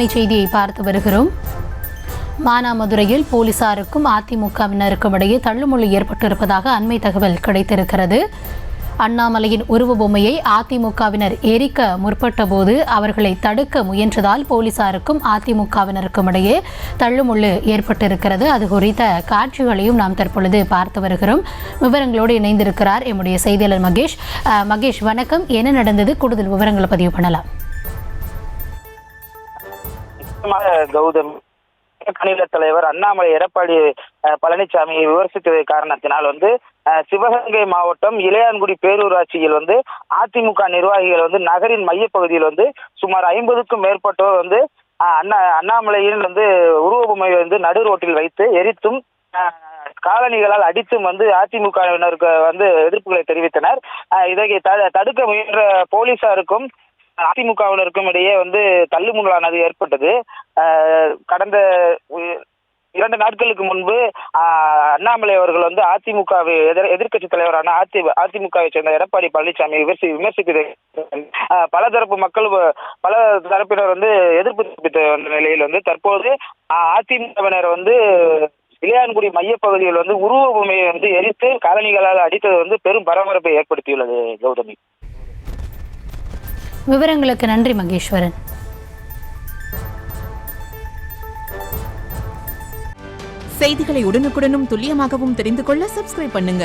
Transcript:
அண்மை செய்தியை பார்த்து வருகிறோம். மானாமதுரையில் போலீசாருக்கும் அதிமுகவினருக்கும் இடையே தள்ளுமுள்ளு ஏற்பட்டிருப்பதாக அண்மை தகவல் கிடைத்திருக்கிறது. அண்ணாமலையின் உருவ பொம்மையை அதிமுகவினர் எரிக்க முற்பட்ட போது அவர்களை தடுக்க முயன்றதால் போலீசாருக்கும் அதிமுகவினருக்கும் இடையே தள்ளுமுள்ளு ஏற்பட்டிருக்கிறது. அது குறித்த காட்சிகளையும் நாம் தற்பொழுது பார்த்து வருகிறோம். விவரங்களோடு இணைந்திருக்கிறார் எம்முடைய செய்தியாளர் மகேஷ். மகேஷ், வணக்கம். என்ன நடந்தது? கூடுதல் விவரங்களை பதிவு பண்ணலாம். கௌதம், மாநில தலைவர் அண்ணாமலை எடப்பாடி பழனிசாமியை விமர்சித்தது காரணத்தினால் சிவகங்கை மாவட்டம் இளையான்குடி பேரூராட்சியில் அதிமுக நிர்வாகிகள் நகரின் மையப்பகுதியில் சுமார் 50க்கும் மேற்பட்டோர் அண்ணாமலையின் உருவ பொம்மை நடு ரோட்டில் வைத்து எரித்தும் காலணிகளால் அடித்தும் அதிமுகவினருக்கு எதிர்ப்புகளை தெரிவித்தனர். இதை தடுக்க முயன்ற போலீசாருக்கும் அதிமுகவினருக்கும் இடையே தள்ளுமுள்ளானது ஏற்பட்டது. கடந்த 2 நாட்களுக்கு முன்பு அண்ணாமலை அவர்கள் அதிமுகவை எதிர்க்கட்சி தலைவரான அதிமுகவை சேர்ந்த எடப்பாடி பழனிசாமி விமர்சித்தது பல தரப்பு மக்கள் பல தரப்பினர் எதிர்ப்பு தெரிவித்த நிலையில் தற்போது அதிமுகவினர் இளையான்குடி மையப்பகுதியில் உருவ பொம்மையை எரித்து காலணிகளால் அடித்தது பெரும் பரபரப்பை ஏற்படுத்தியுள்ளது. கௌதமி, விவரங்களுக்கு நன்றி மகேஸ்வரன். செய்திகளை உடனுக்குடனும் துல்லியமாகவும் தெரிந்து கொள்ள சப்ஸ்கிரைப் பண்ணுங்க.